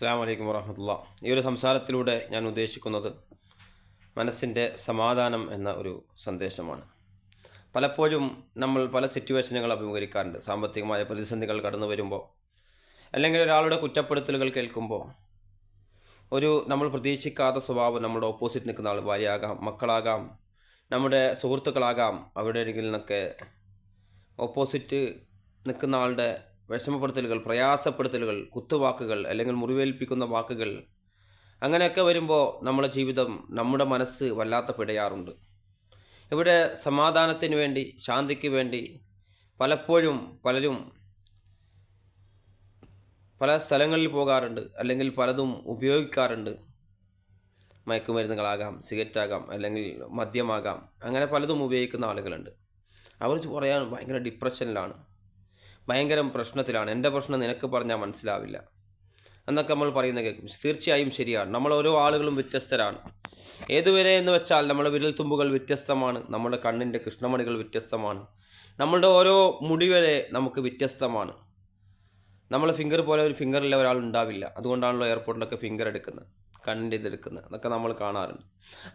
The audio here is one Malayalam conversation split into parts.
അസ്സലാമു അലൈക്കും വറഹ്മത്തുള്ളാഹി. ഈ ഒരു സംസാരത്തിലൂടെ ഞാൻ ഉദ്ദേശിക്കുന്നത് മനസ്സിൻ്റെ സമാധാനം എന്ന ഒരു സന്ദേശമാണ്. പലപ്പോഴും നമ്മൾ പല സിറ്റുവേഷനുകൾ അഭിമുഖീകരിക്കാറുണ്ട്. സാമ്പത്തികമായ പ്രതിസന്ധികൾ കടന്നു വരുമ്പോൾ, അല്ലെങ്കിൽ ഒരാളുടെ കുറ്റപ്പെടുത്തലുകൾ കേൾക്കുമ്പോൾ, നമ്മൾ പ്രതീക്ഷിക്കാത്ത സ്വഭാവം നമ്മുടെ ഓപ്പോസിറ്റ് നിൽക്കുന്ന ആൾ, ഭാര്യയാകാം, മക്കളാകാം, നമ്മുടെ സുഹൃത്തുക്കളാകാം, അവിടെ അരികിൽ നിന്നൊക്കെ ഓപ്പോസിറ്റ് നിൽക്കുന്ന ആളുടെ വിഷമപ്പെടുത്തലുകൾ, പ്രയാസപ്പെടുത്തലുകൾ, കുത്തുവാക്കുകൾ അല്ലെങ്കിൽ മുറിവേൽപ്പിക്കുന്ന വാക്കുകൾ, അങ്ങനെയൊക്കെ വരുമ്പോൾ നമ്മുടെ ജീവിതം, നമ്മുടെ മനസ്സ് വല്ലാത്ത പിടയാറുണ്ട്. ഇവിടെ സമാധാനത്തിന് വേണ്ടി, ശാന്തിക്ക് വേണ്ടി പലപ്പോഴും പലരും പല സ്ഥലങ്ങളിൽ പോകാറുണ്ട്, അല്ലെങ്കിൽ പലതും ഉപയോഗിക്കാറുണ്ട്. മയക്കുമരുന്നുകളാകാം, സിഗരറ്റാകാം, അല്ലെങ്കിൽ മദ്യമാകാം, അങ്ങനെ പലതും ഉപയോഗിക്കുന്ന ആളുകളുണ്ട്. അവർ പറയാൻ ഭയങ്കര ഡിപ്രഷനിലാണ്, ഭയങ്കര പ്രശ്നത്തിലാണ്, എൻ്റെ പ്രശ്നം നിനക്ക് പറഞ്ഞാൽ മനസ്സിലാവില്ല എന്നൊക്കെ നമ്മൾ പറയുന്നത് കേൾക്കും. തീർച്ചയായും ശരിയാണ്. നമ്മൾ ഓരോ ആളുകളും വ്യത്യസ്തരാണ്. ഏതുവരെ എന്ന് വെച്ചാൽ നമ്മുടെ വിരൽത്തുമ്പുകൾ വ്യത്യസ്തമാണ്, നമ്മുടെ കണ്ണിൻ്റെ കൃഷ്ണമണികൾ വ്യത്യസ്തമാണ്, നമ്മളുടെ ഓരോ മുടി വരെ നമുക്ക് വ്യത്യസ്തമാണ്. നമ്മളെ ഫിംഗർ പോലെ ഒരു ഫിംഗറിലെ ഒരാൾ ഉണ്ടാവില്ല. അതുകൊണ്ടാണല്ലോ എയർപോർട്ടിലൊക്കെ ഫിംഗർ എടുക്കുന്നത്, കണ്ണിൻ്റെ ഇതെടുക്കുന്നത്, അതൊക്കെ നമ്മൾ കാണാറുണ്ട്.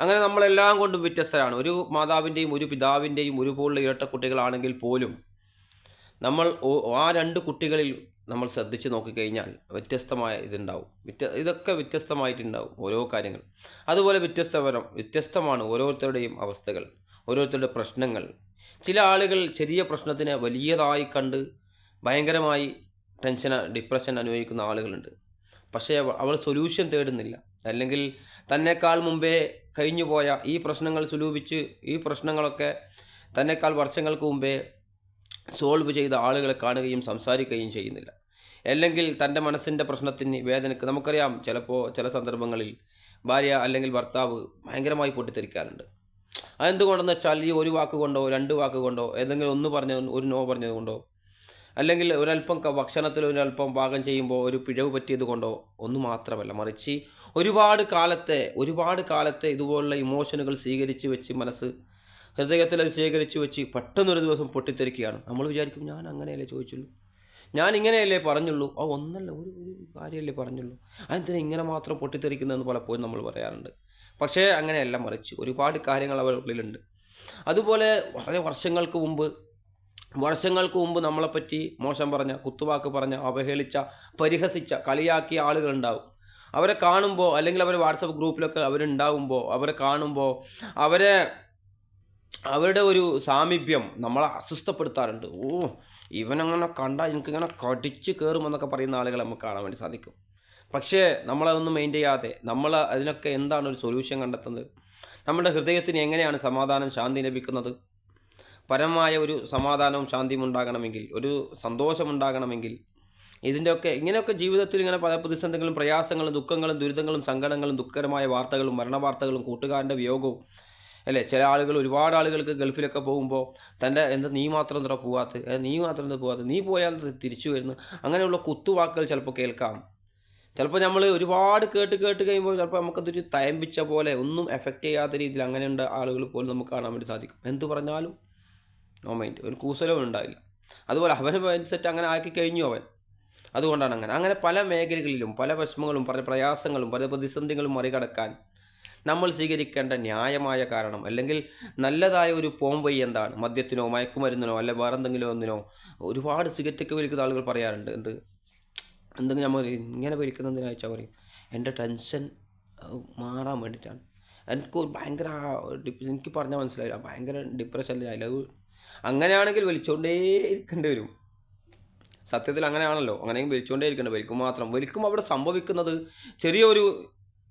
അങ്ങനെ നമ്മളെല്ലാം കൊണ്ടും വ്യത്യസ്തരാണ്. ഒരു മാതാവിൻ്റെയും ഒരു പിതാവിൻ്റെയും ഒരുപോലുള്ള ഇരട്ട കുട്ടികളാണെങ്കിൽ പോലും നമ്മൾ ആ രണ്ട് കുട്ടികളിൽ നമ്മൾ ശ്രദ്ധിച്ച് നോക്കിക്കഴിഞ്ഞാൽ വ്യത്യസ്തമായ ഇതുണ്ടാവും. ഇതൊക്കെ വ്യത്യസ്തമായിട്ടുണ്ടാവും ഓരോ കാര്യങ്ങൾ. അതുപോലെ വ്യത്യസ്തമാണ് ഓരോരുത്തരുടെയും അവസ്ഥകൾ, ഓരോരുത്തരുടെ പ്രശ്നങ്ങൾ. ചില ആളുകൾ ചെറിയ പ്രശ്നത്തിന് വലിയതായി കണ്ട് ഭയങ്കരമായി ഡിപ്രഷൻ അനുഭവിക്കുന്ന ആളുകളുണ്ട്. പക്ഷേ അവൾ സൊല്യൂഷൻ തേടുന്നില്ല, അല്ലെങ്കിൽ തന്നെക്കാൾ മുമ്പേ കഴിഞ്ഞുപോയ ഈ പ്രശ്നങ്ങൾ സുലൂപിച്ച്, ഈ പ്രശ്നങ്ങളൊക്കെ തന്നെക്കാൾ വർഷങ്ങൾക്ക് മുമ്പേ സോൾവ് ചെയ്ത ആളുകളെ കാണുകയും സംസാരിക്കുകയും ചെയ്യുന്നില്ല. അല്ലെങ്കിൽ തൻ്റെ മനസ്സിൻ്റെ പ്രശ്നത്തിന്, വേദനയ്ക്ക്, നമുക്കറിയാം ചില സന്ദർഭങ്ങളിൽ ഭാര്യ അല്ലെങ്കിൽ ഭർത്താവ് ഭയങ്കരമായി പൊട്ടിത്തെറിക്കാറുണ്ട്. അതെന്തുകൊണ്ടെന്ന് വെച്ചാൽ ഈ ഒരു വാക്ക് കൊണ്ടോ രണ്ട് വാക്ക് കൊണ്ടോ, ഏതെങ്കിലും ഒരു നോ പറഞ്ഞത് കൊണ്ടോ, അല്ലെങ്കിൽ ഒരല്പം ഭക്ഷണത്തിൽ ഒരല്പം പാകം ചെയ്യുമ്പോൾ ഒരു പിഴവ് പറ്റിയത് കൊണ്ടോ ഒന്നും മാത്രമല്ല, മറിച്ച് ഒരുപാട് കാലത്തെ ഇതുപോലുള്ള ഇമോഷനുകൾ സ്വീകരിച്ച് വെച്ച്, ഹൃദയത്തിൽ അത് ശേഖരിച്ച് വെച്ച് പെട്ടെന്നൊരു ദിവസം പൊട്ടിത്തെറിക്കുകയാണ്. നമ്മൾ വിചാരിക്കും, ഞാൻ അങ്ങനെയല്ലേ ചോദിച്ചുള്ളൂ, ഞാൻ ഇങ്ങനെയല്ലേ പറഞ്ഞുള്ളൂ, ഒന്നല്ല, ഒരു കാര്യമല്ലേ പറഞ്ഞുള്ളൂ, അതെന്തിനാ ഇങ്ങനെ മാത്രം പൊട്ടിത്തെറിക്കുന്നതെന്ന് പലപ്പോഴും നമ്മൾ പറയാറുണ്ട്. പക്ഷേ അങ്ങനെയല്ല, മറിച്ച് ഒരുപാട് കാര്യങ്ങൾ അവരുടെ ഉള്ളിലുണ്ട്. അതുപോലെ വളരെ വർഷങ്ങൾക്ക് മുമ്പ് നമ്മളെപ്പറ്റി മോശം പറഞ്ഞ, കുത്തുവാക്ക് പറഞ്ഞ, അവഹേളിച്ച, പരിഹസിച്ച, കളിയാക്കിയ ആളുകളുണ്ടാവും. അവരെ കാണുമ്പോൾ, അല്ലെങ്കിൽ അവർ വാട്സപ്പ് ഗ്രൂപ്പിലൊക്കെ അവരുണ്ടാകുമ്പോൾ, അവരെ കാണുമ്പോൾ അവരുടെ ഒരു സാമീപ്യം നമ്മളെ അസ്വസ്ഥപ്പെടുത്താറുണ്ട്. ഇവനങ്ങനെ കണ്ടാൽ എനിക്കിങ്ങനെ കടിച്ച് കയറുമെന്നൊക്കെ പറയുന്ന ആളുകളെ നമുക്ക് കാണാൻ വേണ്ടി സാധിക്കും. പക്ഷേ നമ്മളതൊന്നും മെയിൻറ്റ് ചെയ്യാതെ, നമ്മൾ അതിനൊക്കെ എന്താണ് ഒരു സൊല്യൂഷൻ കണ്ടെത്തുന്നത്? നമ്മുടെ ഹൃദയത്തിന് എങ്ങനെയാണ് സമാധാനം, ശാന്തി ലഭിക്കുന്നത്? പരമായ ഒരു സമാധാനവും ശാന്തിയും ഉണ്ടാകണമെങ്കിൽ, ഒരു സന്തോഷമുണ്ടാകണമെങ്കിൽ, ഇങ്ങനെയൊക്കെ ജീവിതത്തിൽ ഇങ്ങനെ പല പ്രതിസന്ധികളും, പ്രയാസങ്ങളും, ദുഃഖങ്ങളും, ദുരിതങ്ങളും, സങ്കടങ്ങളും, ദുഃഖകരമായ വാർത്തകളും, മരണവാർത്തകളും, കൂട്ടുകാരൻ്റെ വിയോഗവും, അല്ലേ? ചില ആളുകൾ, ഒരുപാട് ആളുകൾക്ക് ഗൾഫിലൊക്കെ പോകുമ്പോൾ നീ മാത്രം എന്താ പോവാത്തത്, നീ പോയാൽ തിരിച്ചു വരുന്നു, അങ്ങനെയുള്ള കുത്തുവാക്കുകൾ ചിലപ്പോൾ കേൾക്കാം. ചിലപ്പോൾ നമ്മൾ ഒരുപാട് കേട്ട് കഴിയുമ്പോൾ ചിലപ്പോൾ നമുക്കതൊരു തയമ്പിച്ച പോലെ, ഒന്നും എഫക്റ്റ് ചെയ്യാത്ത രീതിയിൽ അങ്ങനെയുള്ള ആളുകൾ പോലും നമുക്ക് കാണാൻ വേണ്ടി സാധിക്കും. എന്ത് പറഞ്ഞാലും നോ മൈൻഡ്, ഒരു കൂസലവും ഉണ്ടാവില്ല. അതുപോലെ അവന് മൈൻഡ് സെറ്റ് അങ്ങനെ ആക്കി കഴിഞ്ഞു അവൻ. അതുകൊണ്ടാണ് അങ്ങനെ പല മേഖലകളിലും പല വിഷമങ്ങളും, പല പ്രയാസങ്ങളും, പല പ്രതിസന്ധികളും മറികടക്കാൻ നമ്മൾ സ്വീകരിക്കേണ്ട ന്യായമായ കാരണം, അല്ലെങ്കിൽ നല്ലതായ ഒരു പോംവഴി എന്താണ്? മദ്യത്തിനോ മയക്കുമരുന്നിനോ അല്ലെ വേറെ എന്തെങ്കിലും ഒന്നിനോ. ഒരുപാട് സിഗരറ്റൊക്കെ വലിക്കുന്ന ആളുകൾ പറയാറുണ്ട്, എന്തെങ്കിലും നമ്മൾ ഇങ്ങനെ വലിക്കുന്നതിനാ വെച്ചാൽ പറയും, എൻ്റെ ടെൻഷൻ മാറാൻ വേണ്ടിയിട്ടാണ്, എനിക്ക് പറഞ്ഞാൽ മനസ്സിലായില്ല, ഭയങ്കര ഡിപ്രഷനിലായില്ല. അങ്ങനെയാണെങ്കിൽ വലിച്ചുകൊണ്ടേ ഇരിക്കേണ്ടി വരും. സത്യത്തിൽ അങ്ങനെയാണല്ലോ, അങ്ങനെയെങ്കിൽ വലിച്ചുകൊണ്ടേ ഇരിക്കേണ്ടി വലിക്കും. അവിടെ സംഭവിക്കുന്നത് ചെറിയൊരു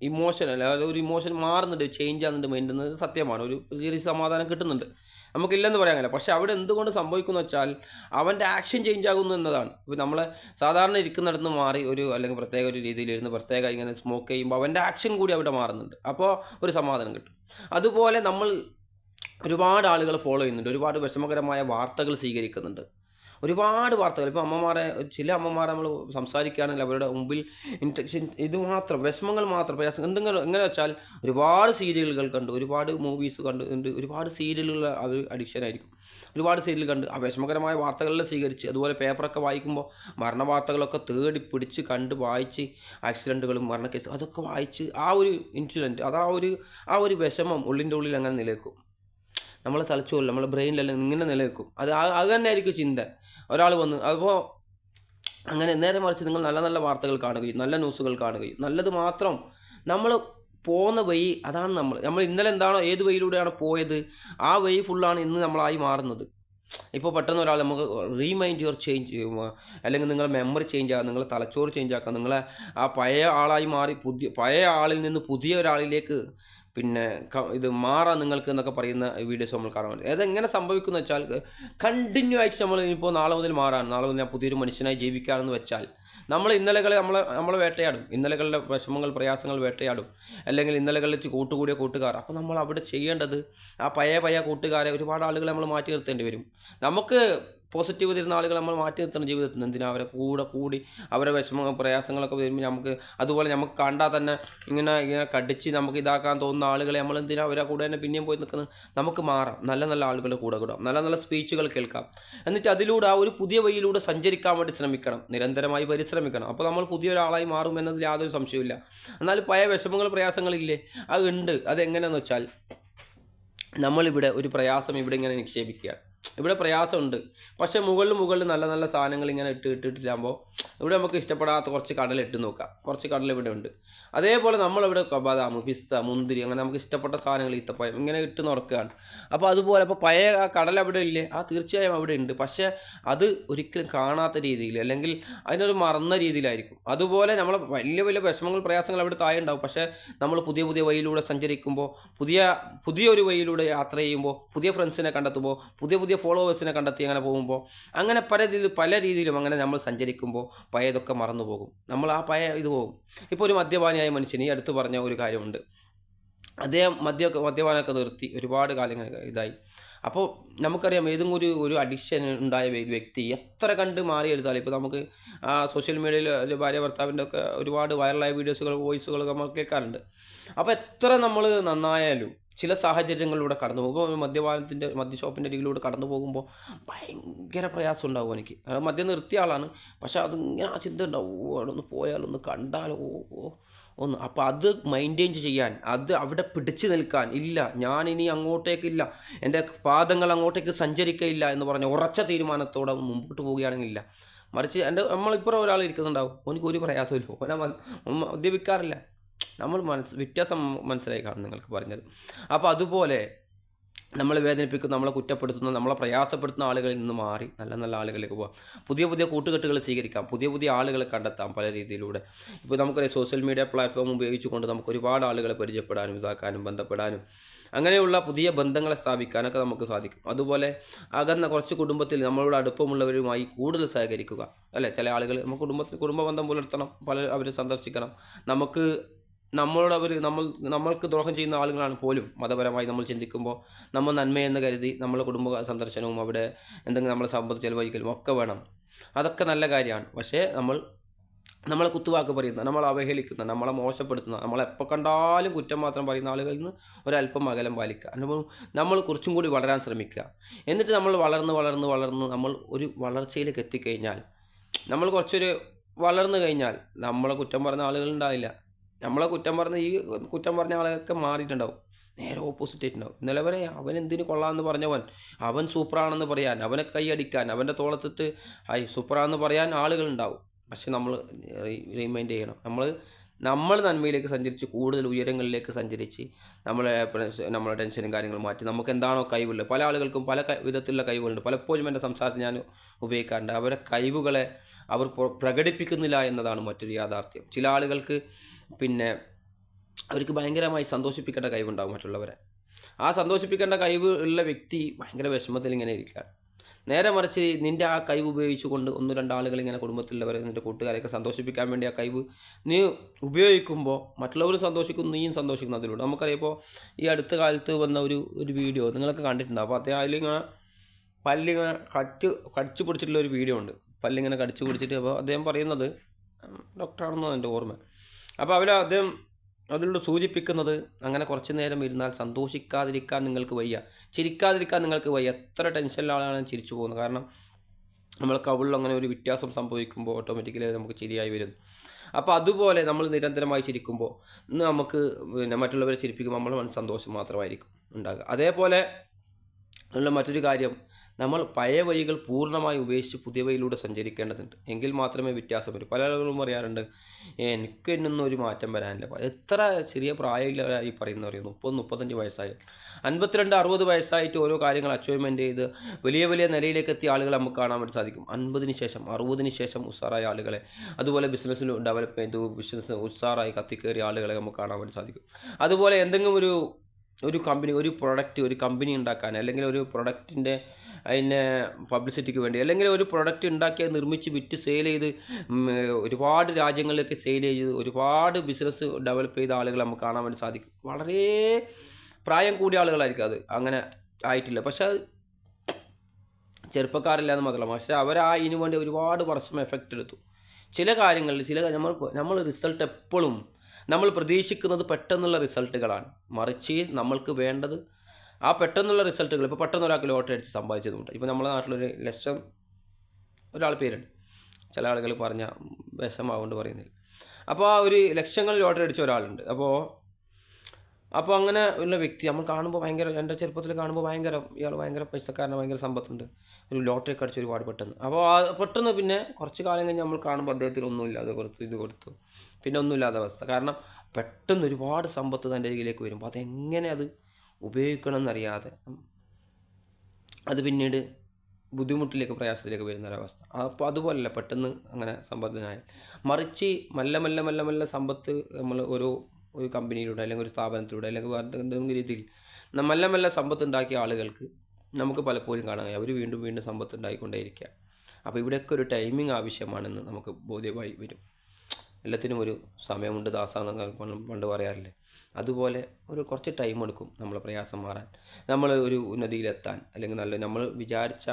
ഇമോഷൻ, അല്ലാതെ ഒരു ഇമോഷൻ മാറുന്നുണ്ട്, ചേഞ്ച് ആകുന്നുണ്ട്, മൈൻഡ് സത്യമാണ്, ഒരു ചെറിയ സമാധാനം കിട്ടുന്നുണ്ട്, നമുക്കില്ലെന്ന് പറയാൻ കഴിയില്ല. പക്ഷേ അവിടെ എന്തുകൊണ്ട് സംഭവിക്കുന്നു വെച്ചാൽ അവൻ്റെ ആക്ഷൻ ചേഞ്ച് ആകുന്നു എന്നതാണ്. ഇപ്പോൾ നമ്മളെ സാധാരണ ഇരിക്കുന്നിടത്ത് മാറി അല്ലെങ്കിൽ പ്രത്യേക ഒരു രീതിയിലിരുന്ന് പ്രത്യേക ഇങ്ങനെ സ്മോക്ക് ചെയ്യുമ്പോൾ അവൻ്റെ ആക്ഷൻ കൂടി അവിടെ മാറുന്നുണ്ട്, അപ്പോൾ ഒരു സമാധാനം കിട്ടും. അതുപോലെ നമ്മൾ ഒരുപാട് ആളുകൾ ഫോളോ ചെയ്യുന്നുണ്ട്, ഒരുപാട് വിഷമകരമായ വാർത്തകൾ സ്വീകരിക്കുന്നുണ്ട്, ഒരുപാട് വാർത്തകൾ ഇപ്പോൾ ചില അമ്മമാരെ നമ്മൾ സംസാരിക്കുകയാണെങ്കിൽ അവരുടെ മുമ്പിൽ ഇൻട്രക്ഷൻ ഇത് മാത്രം വിഷമങ്ങൾ മാത്രം പ്രയാസം എന്തെങ്കിലും എങ്ങനെ വെച്ചാൽ ഒരുപാട് സീരിയലുകൾ കണ്ട് ഒരുപാട് മൂവീസ് കണ്ട് ഒരുപാട് സീരിയലുകൾ അത് അഡിക്ഷൻ ആയിരിക്കും. ഒരുപാട് സീരിയൽ കണ്ട് ആ വിഷമകരമായ വാർത്തകളെല്ലാം സ്വീകരിച്ച് അതുപോലെ പേപ്പറൊക്കെ വായിക്കുമ്പോൾ മരണ വാർത്തകളൊക്കെ തേടി പിടിച്ച് കണ്ട് വായിച്ച് ആക്സിഡൻറ്റുകളും മരണക്കേസ് അതൊക്കെ വായിച്ച് ആ ഒരു ഇൻസിഡൻറ്റ് ആ ഒരു വിഷമം ഉള്ളിൻ്റെ ഉള്ളിൽ അങ്ങനെ നിലനിൽക്കും. നമ്മളെ തലച്ചോറിൽ നമ്മളെ ബ്രെയിനിലെല്ലാം ഇങ്ങനെ നിലനിൽക്കും. അത് തന്നെ ആയിരിക്കും ചിന്ത. ഒരാൾ വന്ന് അപ്പോൾ അങ്ങനെ നേരെ മറിച്ച് നിങ്ങൾ നല്ല നല്ല വാർത്തകൾ കാണുകയും നല്ല ന്യൂസുകൾ കാണുകയും നല്ലത് മാത്രം നമ്മൾ പോകുന്ന വഴി അതാണ് നമ്മൾ ഇന്നലെ എന്താണോ ഏത് വഴിയിലൂടെയാണ് പോയത് ആ വഴി ഫുള്ളാണ് ഇന്ന് നമ്മളായി മാറുന്നത്. ഇപ്പോൾ പെട്ടെന്ന് ഒരാൾ നമുക്ക് റീമൈൻഡ് യുവർ ചേഞ്ച് അല്ലെങ്കിൽ നിങ്ങളെ മെമ്മറി ചേഞ്ച് ആക്കുക, നിങ്ങളെ തലച്ചോറ് ചേഞ്ച് ആക്കുക, നിങ്ങളെ ആ പഴയ ആളായി മാറി പഴയ ആളിൽ നിന്ന് പുതിയ ഒരാളിലേക്ക് പിന്നെ ഇത് മാറാം നിങ്ങൾക്ക് എന്നൊക്കെ പറയുന്ന വീഡിയോസ് നമ്മൾ കാണാൻ പറ്റും. അതെങ്ങനെ സംഭവിക്കുന്നു വെച്ചാൽ കണ്ടിന്യൂ ആയിട്ട് നമ്മൾ ഇപ്പോൾ നാളെ മുതൽ മാറാൻ നാളെ മുതൽ ഞാൻ പുതിയൊരു മനുഷ്യനായി ജീവിക്കുകയാണെന്ന് വെച്ചാൽ നമ്മൾ ഇന്നലകളെ നമ്മളെ വേട്ടയാടും, ഇന്നലകളുടെ വിഷമങ്ങൾ പ്രയാസങ്ങൾ വേട്ടയാടും, അല്ലെങ്കിൽ ഇന്നലകളിൽ കൂട്ടുകൂടിയ കൂട്ടുകാർ. അപ്പോൾ നമ്മൾ അവിടെ ചെയ്യേണ്ടത് ആ പഴയ കൂട്ടുകാരെ ഒരുപാട് ആളുകളെ നമ്മൾ മാറ്റി നിർത്തേണ്ടി വരും. നമുക്ക് പോസിറ്റീവ് തരുന്ന ആളുകൾ നമ്മൾ മാറ്റി നിർത്തണം ജീവിതത്തിൽ. എന്തിനാ അവരെ കൂടി അവരെ വിഷമ പ്രയാസങ്ങളൊക്കെ വരുമ്പോൾ നമുക്ക് അതുപോലെ നമുക്ക് കണ്ടാൽ തന്നെ ഇങ്ങനെ കടിച്ച് നമുക്ക് ഇതാക്കാൻ തോന്നുന്ന ആളുകളെ നമ്മൾ എന്തിനാ അവരെ കൂടെ തന്നെ പിന്നെയും പോയി നിൽക്കുന്നത്. നമുക്ക് മാറാം, നല്ല നല്ല ആളുകളുടെ കൂടെ കൂടാം, നല്ല നല്ല സ്പീച്ചുകൾ കേൾക്കാം, എന്നിട്ട് അതിലൂടെ ആ ഒരു പുതിയ വഴിയിലൂടെ സഞ്ചരിക്കാൻ വേണ്ടി ശ്രമിക്കണം, നിരന്തരമായി പരിശ്രമിക്കണം. അപ്പോൾ നമ്മൾ പുതിയൊരാളായി മാറും എന്നതിൽ യാതൊരു സംശയമില്ല. എന്നാൽ പഴയ വിഷമങ്ങൾ പ്രയാസങ്ങളില്ലേ അത് ഉണ്ട്. അതെങ്ങനെയാണെന്ന് വെച്ചാൽ നമ്മളിവിടെ ഒരു പ്രയാസം ഇവിടെ ഇങ്ങനെ നിക്ഷേപിക്കുക, ഇവിടെ പ്രയാസമുണ്ട്, പക്ഷേ മുകളിൽ നല്ല നല്ല സാധനങ്ങൾ ഇങ്ങനെ ഇട്ടിട്ടാകുമ്പോൾ ഇവിടെ നമുക്ക് ഇഷ്ടപ്പെടാത്ത കുറച്ച് കടൽ ഇട്ട് നോക്കാം, കുറച്ച് കടൽ ഇവിടെ ഉണ്ട്. അതേപോലെ നമ്മളിവിടെ ബദാം പിസ്ത മുന്തിരി അങ്ങനെ നമുക്ക് ഇഷ്ടപ്പെട്ട സാധനങ്ങൾ ഈത്തപ്പഴം ഇങ്ങനെ ഇട്ട് നോക്കുകയാണ്. അപ്പോൾ അതുപോലെ അപ്പോൾ പഴയ ആ കടൽ അവിടെ ഇല്ലേ, ആ തീർച്ചയായും അവിടെ ഉണ്ട്, പക്ഷേ അത് ഒരിക്കലും കാണാത്ത രീതിയിൽ അല്ലെങ്കിൽ അതിനൊരു മറന്ന രീതിയിലായിരിക്കും. അതുപോലെ നമ്മൾ വലിയ വിഷമങ്ങൾ പ്രയാസങ്ങൾ അവിടെ താഴെ ഉണ്ടാവും, പക്ഷേ നമ്മൾ പുതിയ വഴിയിലൂടെ സഞ്ചരിക്കുമ്പോൾ പുതിയൊരു വഴിയിലൂടെ യാത്ര ചെയ്യുമ്പോൾ പുതിയ ഫ്രണ്ട്സിനെ കണ്ടെത്തുമ്പോൾ പുതിയ ഫോളോവേഴ്സിനെ കണ്ടെത്തി അങ്ങനെ പോകുമ്പോൾ അങ്ങനെ പല രീതിയിലും അങ്ങനെ നമ്മൾ സഞ്ചരിക്കുമ്പോൾ പഴയതൊക്കെ മറന്നു പോകും, നമ്മൾ ആ പഴയ ഇത് പോകും. ഇപ്പോൾ ഒരു മദ്യപാനിയായ മനുഷ്യൻ ഈ അടുത്ത് പറഞ്ഞ ഒരു കാര്യമുണ്ട്, അദ്ദേഹം മദ്യപാനമൊക്കെ നിർത്തി ഒരുപാട് കാലങ്ങൾ ഇതായി. അപ്പോൾ നമുക്കറിയാം ഏതെങ്കിലും ഒരു അഡിക്ഷൻ ഉണ്ടായ വ്യക്തി എത്ര കണ്ട് മാറിയെടുത്താലും ഇപ്പോൾ നമുക്ക് സോഷ്യൽ മീഡിയയിൽ ഭാര്യ ഭർത്താവിൻ്റെ ഒക്കെ ഒരുപാട് വൈറലായ വീഡിയോസുകൾ വോയിസുകൾ നമ്മൾ കേൾക്കാറുണ്ട്. അപ്പോൾ എത്ര നമ്മൾ നന്നായാലും ചില സാഹചര്യങ്ങളിലൂടെ കടന്നു പോകുമ്പോൾ മദ്യഷോപ്പിൻ്റെ അരികിലൂടെ കടന്നു പോകുമ്പോൾ ഭയങ്കര പ്രയാസം ഉണ്ടാവും എനിക്ക്. മദ്യം നിർത്തിയ ആളാണ്, പക്ഷെ അതിങ്ങനെ ആ ചിന്ത ഉണ്ടാവും, അവിടെ ഒന്ന് പോയാലൊന്ന് കണ്ടാലോ ഒന്ന്. അപ്പോൾ അത് മെയിൻറ്റെയിൻ ചെയ്യാൻ അവിടെ പിടിച്ചു നിൽക്കാൻ ഇല്ല, ഞാനിനി അങ്ങോട്ടേക്കില്ല, എൻ്റെ പാദങ്ങൾ അങ്ങോട്ടേക്ക് സഞ്ചരിക്കയില്ല എന്ന് പറഞ്ഞ ഉറച്ച തീരുമാനത്തോടെ മുമ്പോട്ട് പോവുകയാണെങ്കിലില്ല. മറിച്ച് നമ്മളിപ്പോൾ ഒരാൾ ഇരിക്കുന്നുണ്ടാവും, എനിക്കൊരു പ്രയാസമില്ല, ഓനെ മദ്യപിക്കാറില്ല, നമ്മൾ വ്യത്യാസം മനസ്സിലായി കാണും നിങ്ങൾക്ക് പറഞ്ഞത്. അപ്പോൾ അതുപോലെ നമ്മളെ വേദനിപ്പിക്കുന്ന നമ്മളെ കുറ്റപ്പെടുത്തുന്ന നമ്മളെ പ്രയാസപ്പെടുത്തുന്ന ആളുകളിൽ നിന്ന് മാറി നല്ല നല്ല ആളുകളിലേക്ക് പോകാം, പുതിയ കൂട്ടുകെട്ടുകൾ സ്വീകരിക്കാം, പുതിയ ആളുകളെ കണ്ടെത്താം പല രീതിയിലൂടെ. ഇപ്പോൾ നമുക്കറിയാം സോഷ്യൽ മീഡിയ പ്ലാറ്റ്ഫോം ഉപയോഗിച്ചുകൊണ്ട് നമുക്ക് ഒരുപാട് ആളുകളെ പരിചയപ്പെടാനും ഇതാക്കാനും ബന്ധപ്പെടാനും അങ്ങനെയുള്ള പുതിയ ബന്ധങ്ങളെ സ്ഥാപിക്കാനൊക്കെ നമുക്ക് സാധിക്കും. അതുപോലെ അകന്ന കുറച്ച് കുടുംബത്തിൽ നമ്മളോട് അടുപ്പമുള്ളവരുമായി കൂടുതൽ സഹകരിക്കുക, അല്ലേ? ചില ആളുകൾ നമുക്ക് കുടുംബ ബന്ധം പുലർത്തണം, അവരെ സന്ദർശിക്കണം. നമ്മൾക്ക് ദ്രോഹം ചെയ്യുന്ന ആളുകളാണ് പോലും മതപരമായി നമ്മൾ ചിന്തിക്കുമ്പോൾ നമ്മൾ നന്മയെന്ന് കരുതി നമ്മളെ കുടുംബ സന്ദർശനവും അവിടെ എന്തെങ്കിലും നമ്മളെ സമ്പത്ത് ചെലവഴിക്കലും ഒക്കെ വേണം, അതൊക്കെ നല്ല കാര്യമാണ്. പക്ഷേ നമ്മളെ കുത്തുവാക്ക് പറയുന്ന, നമ്മളെ അവഹേളിക്കുന്ന, നമ്മളെ മോശപ്പെടുത്തുന്ന, നമ്മളെപ്പോൾ കണ്ടാലും കുറ്റം മാത്രം പറയുന്ന ആളുകളിൽ നിന്ന് ഒരല്പം അകലം പാലിക്കുക. നമ്മൾ കുറച്ചും കൂടി വളരാൻ ശ്രമിക്കുക. എന്നിട്ട് നമ്മൾ വളർന്ന് നമ്മൾ ഒരു വളർച്ചയിലേക്ക് എത്തിക്കഴിഞ്ഞാൽ, നമ്മൾ കുറച്ചൊരു വളർന്നു കഴിഞ്ഞാൽ നമ്മളെ കുറ്റം പറഞ്ഞ ആളുകളുണ്ടാവില്ല. നമ്മളെ കുറ്റം പറഞ്ഞ ആളൊക്കെ മാറിയിട്ടുണ്ടാവും, നേരെ ഓപ്പോസിറ്റ് ആയിട്ടുണ്ടാവും. ഇന്നലെ വരെ അവൻ എന്തിനു കൊള്ളാമെന്ന് പറഞ്ഞവൻ അവൻ സൂപ്പറാണെന്ന് പറയാൻ, അവനെ കൈയടിക്കാൻ, അവൻ്റെ തോളത്തിട്ട് സൂപ്പറാണെന്ന് പറയാൻ ആളുകളുണ്ടാവും. പക്ഷെ നമ്മൾ റിമൈൻഡ് ചെയ്യണം, നമ്മൾ നന്മയിലേക്ക് സഞ്ചരിച്ച് കൂടുതൽ ഉയരങ്ങളിലേക്ക് സഞ്ചരിച്ച് നമ്മളെ ടെൻഷനും കാര്യങ്ങളും മാറ്റി നമുക്ക് എന്താണോ കഴിവുള്ളത്. പല ആളുകൾക്കും പല വിധത്തിലുള്ള കഴിവുകളുണ്ട്. പലപ്പോഴും എൻ്റെ സംസാരത്തിൽ ഞാൻ ഉപയോഗിക്കാറുണ്ട്, അവരെ കഴിവുകളെ അവർ പ്രകടിപ്പിക്കുന്നില്ല എന്നതാണ് മറ്റൊരു യാഥാർത്ഥ്യം. ചില ആളുകൾക്ക് അവർക്ക് ഭയങ്കരമായി സന്തോഷിപ്പിക്കേണ്ട കഴിവുണ്ടാകും മറ്റുള്ളവരെ. ആ സന്തോഷിപ്പിക്കേണ്ട കഴിവ് ഉള്ള വ്യക്തി ഭയങ്കര വിഷമത്തിൽ ഇങ്ങനെ ഇരിക്കുകയാണ്. നേരെ മറിച്ച് നിൻ്റെ ആ കഴിവ് ഉപയോഗിച്ചുകൊണ്ട് 1-2 ആളുകൾ ഇങ്ങനെ കുടുംബത്തിലുള്ളവരെ നിൻ്റെ കൂട്ടുകാരെയൊക്കെ സന്തോഷിപ്പിക്കാൻ വേണ്ടി ആ കഴിവ് നീ ഉപയോഗിക്കുമ്പോൾ മറ്റുള്ളവരും സന്തോഷിക്കും, നീയും സന്തോഷിക്കുന്നു. അതിലൂടെ നമുക്കറിയാം, ഇപ്പോൾ ഈ അടുത്ത കാലത്ത് വന്ന ഒരു വീഡിയോ നിങ്ങളൊക്കെ കണ്ടിട്ടുണ്ടാവും. അപ്പോൾ അതിലിങ്ങനെ പല്ലിങ്ങനെ കടിച്ചു പിടിച്ചിട്ടുള്ള ഒരു വീഡിയോ ഉണ്ട്. പല്ലിങ്ങനെ കടിച്ചു പിടിച്ചിട്ട്, അപ്പോൾ അദ്ദേഹം പറയുന്നത്, ഡോക്ടറാണെന്നോ എൻ്റെ ഓർമ്മ, അപ്പോൾ അദ്ദേഹം അതിലൂടെ സൂചിപ്പിക്കുന്നത്, അങ്ങനെ കുറച്ച് നേരം ഇരുന്നാൽ സന്തോഷിക്കാതിരിക്കാൻ നിങ്ങൾക്ക് വയ്യ, ചിരിക്കാതിരിക്കാൻ നിങ്ങൾക്ക് വയ്യ. എത്ര ടെൻഷനിലാണ് ചിരിച്ചു പോകുന്നത്. കാരണം നമ്മൾ കവിളിൽ അങ്ങനെ ഒരു വ്യത്യാസം സംഭവിക്കുമ്പോൾ ഓട്ടോമാറ്റിക്കലി നമുക്ക് ചിരിയായി വരും. അപ്പോൾ അതുപോലെ നമ്മൾ നിരന്തരമായി ചിരിക്കുമ്പോൾ നമുക്ക് പിന്നെ മറ്റുള്ളവരെ ചിരിപ്പിക്കുമ്പോൾ നമ്മൾ മനസ്സ് സന്തോഷം മാത്രമായിരിക്കും ഉണ്ടാകുക. അതേപോലെ ഉള്ള മറ്റൊരു കാര്യം, നമ്മൾ പഴയ വഴികൾ പൂർണ്ണമായി ഉപേക്ഷിച്ച് പുതിയ വഴിയിലൂടെ സഞ്ചരിക്കേണ്ടതുണ്ട്. എങ്കിൽ മാത്രമേ വ്യത്യാസം വരും. പല ആളുകളും പറയാറുണ്ട്, എനിക്ക് എന്നൊന്നും ഒരു മാറ്റം വരാനില്ല. എത്ര ചെറിയ പ്രായമില്ലായി പറയുന്നവർ, 30-35 വയസ്സായി, 52-60 വയസ്സായിട്ട് ഓരോ കാര്യങ്ങൾ അച്ചീവ്മെൻറ്റ് ചെയ്ത് വലിയ വലിയ നിലയിലേക്ക് എത്തിയ ആളുകളെ നമുക്ക് കാണാൻ വേണ്ടി സാധിക്കും. 50-ന് ശേഷം 60-ന് ശേഷം ഉഷാറായ ആളുകളെ, അതുപോലെ ബിസിനസ്സിൽ ഡെവലപ്പ് ചെയ്തു ബിസിനസ് ഉഷാറായി കത്തിക്കേറിയ ആളുകളെ നമുക്ക് കാണാൻ വേണ്ടി സാധിക്കും. അതുപോലെ എന്തെങ്കിലും ഒരു കമ്പനി, ഒരു പ്രൊഡക്റ്റ്, ഒരു കമ്പനി ഉണ്ടാക്കാൻ, അല്ലെങ്കിൽ ഒരു പ്രൊഡക്റ്റിൻ്റെ അതിനെ പബ്ലിസിറ്റിക്ക് വേണ്ടി, അല്ലെങ്കിൽ ഒരു പ്രൊഡക്റ്റ് ഉണ്ടാക്കി നിർമ്മിച്ച് വിറ്റ് സെയിൽ ചെയ്ത് ഒരുപാട് രാജ്യങ്ങളിലേക്ക് സെയിൽ ചെയ്ത് ഒരുപാട് ബിസിനസ് ഡെവലപ്പ് ചെയ്ത ആളുകളെ നമുക്ക് കാണാൻ വേണ്ടി സാധിക്കും. വളരെ പ്രായം കൂടിയ ആളുകളായിരിക്കും അത്, അങ്ങനെ ആയിട്ടില്ല. പക്ഷേ ചെറുപ്പക്കാരില്ല എന്ന് മാത്രമല്ല, പക്ഷേ ഇതിനു വേണ്ടി ഒരുപാട് വർഷം എഫക്റ്റ് എടുത്തു. ചില കാര്യങ്ങളിൽ നമ്മൾ റിസൾട്ട് എപ്പോഴും നമ്മൾ പ്രതീക്ഷിക്കുന്നത് പെട്ടെന്നുള്ള റിസൾട്ടുകളാണ്. മറിച്ച് നമ്മൾക്ക് വേണ്ടത് ആ പെട്ടെന്നുള്ള റിസൾട്ടുകൾ. ഇപ്പോൾ പെട്ടെന്ന് ഒരാൾക്ക് ലോട്ടറി അടിച്ച് സമ്പാദിച്ചതുണ്ട്. ഇപ്പോൾ നമ്മുടെ നാട്ടിലൊരു ലക്ഷം ഒരാൾ പേരുണ്ട്, ചില ആളുകൾ പറഞ്ഞാൽ വിഷമാവുകൊണ്ട് പറയുന്നില്ല. അപ്പോൾ ആ ഒരു ലക്ഷങ്ങൾ ലോട്ടറി അടിച്ച ഒരാളുണ്ട്. അപ്പോൾ അങ്ങനെ ഉള്ള വ്യക്തി നമ്മൾ കാണുമ്പോൾ ഭയങ്കര, എൻ്റെ ചെറുപ്പത്തിൽ കാണുമ്പോൾ ഇയാൾ ഭയങ്കര പൈസക്കാരനാണ്, ഭയങ്കര സമ്പത്തുണ്ട്, ഒരു ലോട്ടറി ഒക്കെ അടിച്ച് ഒരുപാട് പെട്ടെന്ന്. അപ്പോൾ പെട്ടെന്ന് പിന്നെ കുറച്ച് കാലം കഴിഞ്ഞ് നമ്മൾ കാണുമ്പോൾ അദ്ദേഹത്തിന് ഒന്നുമില്ലാതെ ഇത് കൊടുത്തു, പിന്നെ ഒന്നുമില്ലാത്ത അവസ്ഥ. കാരണം പെട്ടെന്ന് ഒരുപാട് സമ്പത്ത് തൻ്റെ കയ്യിലേക്ക് വരുമ്പോൾ അതെങ്ങനെ അത് ഉപയോഗിക്കണം എന്നറിയാതെ അത് പിന്നീട് ബുദ്ധിമുട്ടിലേക്ക്, പ്രയാസത്തിലേക്ക് വരുന്നൊരവസ്ഥ. അപ്പോൾ അതുപോലല്ല പെട്ടെന്ന് അങ്ങനെ സമ്പന്നനായ, മറിച്ച് മെല്ലെ സമ്പത്ത് നമ്മൾ ഒരു കമ്പനിയിലൂടെ, അല്ലെങ്കിൽ ഒരു സ്ഥാപനത്തിലൂടെ, അല്ലെങ്കിൽ എന്തെങ്കിലും രീതിയിൽ മെല്ലെ സമ്പത്ത് ഉണ്ടാക്കിയ ആളുകൾക്ക് നമുക്ക് പലപ്പോഴും കാണാൻ കഴിയും അവർ വീണ്ടും സമ്പത്ത് ഉണ്ടായിക്കൊണ്ടേയിരിക്കുക. അപ്പോൾ ഇവിടെയൊക്കെ ഒരു ടൈമിംഗ് ആവശ്യമാണെന്ന് നമുക്ക് ബോധ്യമായി വരും. എല്ലാത്തിനും ഒരു സമയമുണ്ട് ദാസാന്ന് പണ്ട് പറയാറില്ലേ, അതുപോലെ കുറച്ച് ടൈം എടുക്കും നമ്മളെ പ്രയാസം മാറാൻ, നമ്മൾ ഒരു ഉന്നതിയിലെത്താൻ, അല്ലെങ്കിൽ നമ്മൾ വിചാരിച്ച